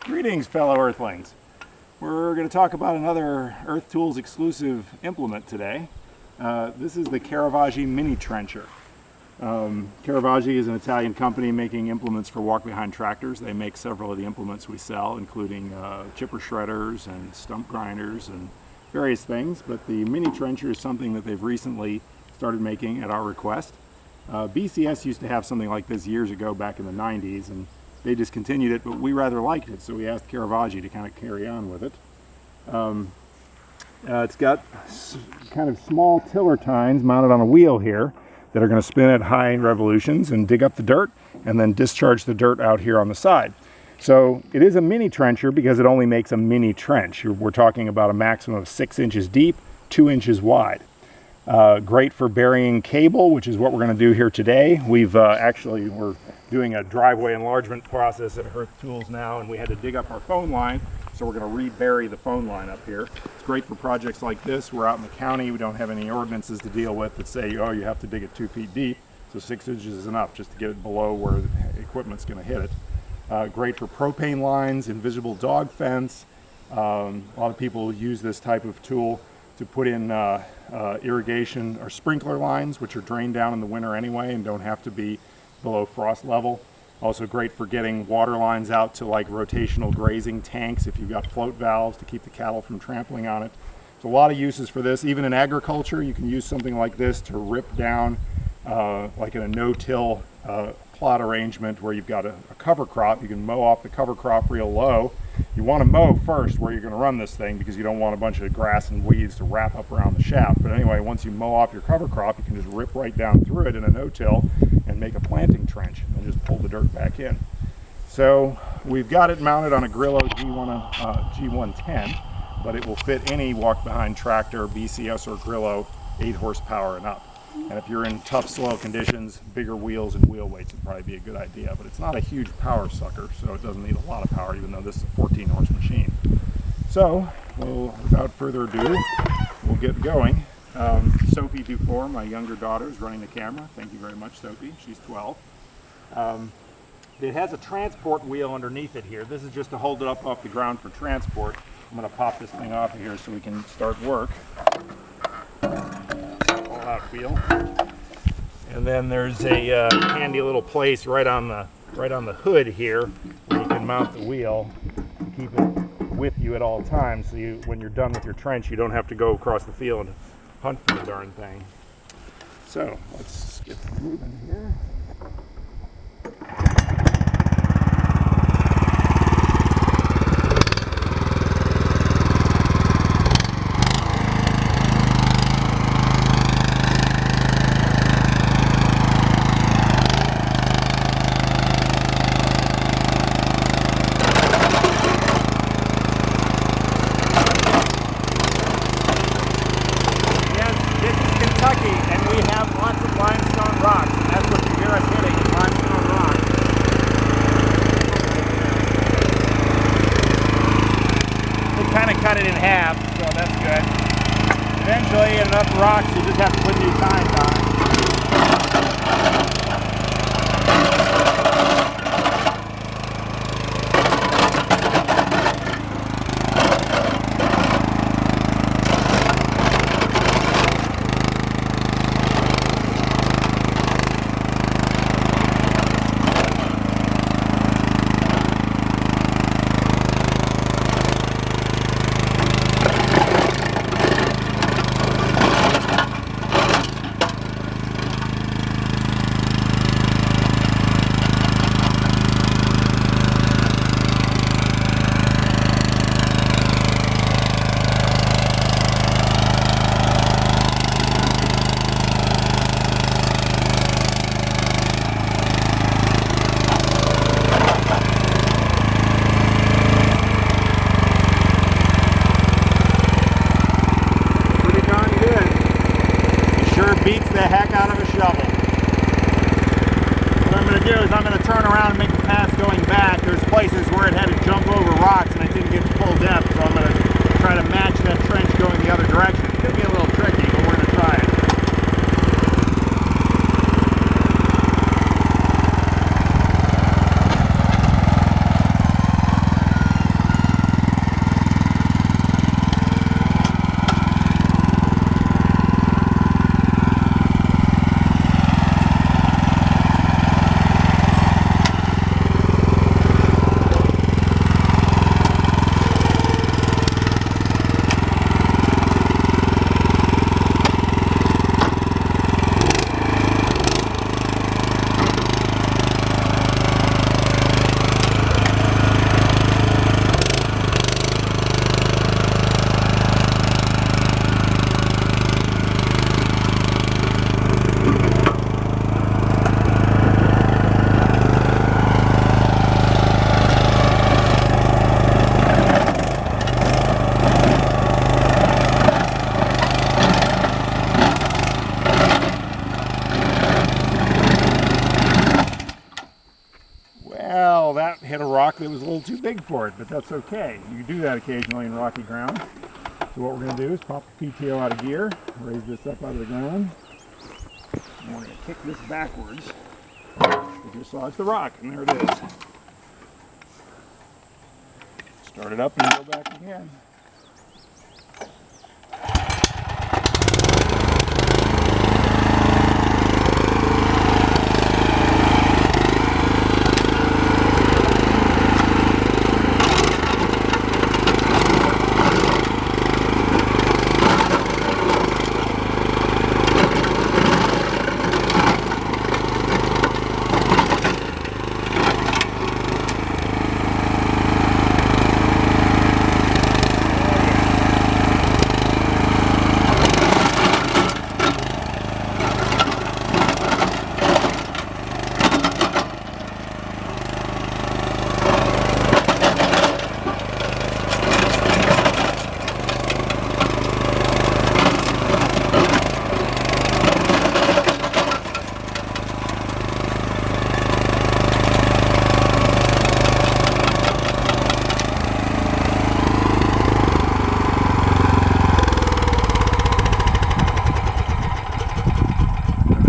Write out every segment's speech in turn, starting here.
Greetings, fellow Earthlings. We're going to talk about another Earth Tools exclusive implement today. This is the Caravaggi Mini-Trencher. Caravaggi is an Italian company making implements for walk-behind tractors. They make several of the implements we sell, including chipper shredders and stump grinders and various things, but the Mini-Trencher is something that they've recently started making at our request. BCS used to have something like this years ago back in the 90s, and they discontinued it, but we rather liked it, so we asked Caravaggi to kind of carry on with it. It's got kind of small tiller tines mounted on a wheel here that are going to spin at high revolutions and dig up the dirt and then discharge the dirt out here on the side. So it is a mini trencher because it only makes a mini trench. We're talking about a maximum of 6 inches deep, 2 inches wide. Great for burying cable, which is what we're going to do here today. We're doing a driveway enlargement process at Earth Tools now, and we had to dig up our phone line, so we're going to rebury the phone line up here. It's great for projects like this. We're out in the county. We don't have any ordinances to deal with that say, oh, you have to dig it 2 feet deep, so 6 inches is enough just to get it below where the equipment's going to hit it. Great for propane lines, invisible dog fence. A lot of people use this type of tool to put in irrigation or sprinkler lines, which are drained down in the winter anyway and don't have to be below frost level. Also great for getting water lines out to like rotational grazing tanks if you've got float valves to keep the cattle from trampling on it. There's a lot of uses for this. Even in agriculture, you can use something like this to rip down, like in a no-till plot arrangement where you've got a cover crop. You can mow off the cover crop real low. You want to mow first where you're going to run this thing because you don't want a bunch of grass and weeds to wrap up around the shaft. But anyway, once you mow off your cover crop, you can just rip right down through it in a no-till and make a planting trench and then just pull the dirt back in. So we've got it mounted on a Grillo G110, but it will fit any walk-behind tractor, BCS or Grillo, 8 horsepower and up. And if you're in tough soil conditions, bigger wheels and wheel weights would probably be a good idea. But it's not a huge power sucker, so it doesn't need a lot of power, even though this is a 14-horse machine. So, without further ado, we'll get going. Sophie Dufour, my younger daughter, is running the camera. Thank you very much, Sophie. She's 12. It has a transport wheel underneath it here. This is just to hold it up off the ground for transport. I'm going to pop this thing off of here so we can start work. Out wheel, and then there's a handy little place right on the hood here where you can mount the wheel and keep it with you at all times, so when you're done with your trench you don't have to go across the field and hunt for the darn thing. So let's get moving here. And we have lots of limestone rocks, and that's what you hear us hitting, is limestone rock. We kind of cut it in half, so that's good. Eventually, at enough rocks, you just have to put new tines on it. Beats the heck out of a shovel. What I'm going to do is I'm going to turn around and make the path going back. There's places where it had to jump over rocks and I didn't get full depth, so I'm going to try to match that trench going the other direction. It's going to be a little tricky, but we're going to try it. well, that hit a rock that was a little too big for it, but that's okay. You do that occasionally in rocky ground. So what we're going to do is pop the PTO out of gear, raise this up out of the ground, and we're going to kick this backwards to dislodge the rock, and there it is. Start it up and go back again.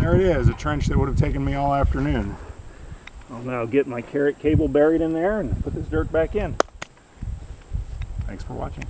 There it is, a trench that would have taken me all afternoon. I'll now get my carrot cable buried in there and put this dirt back in. Thanks for watching.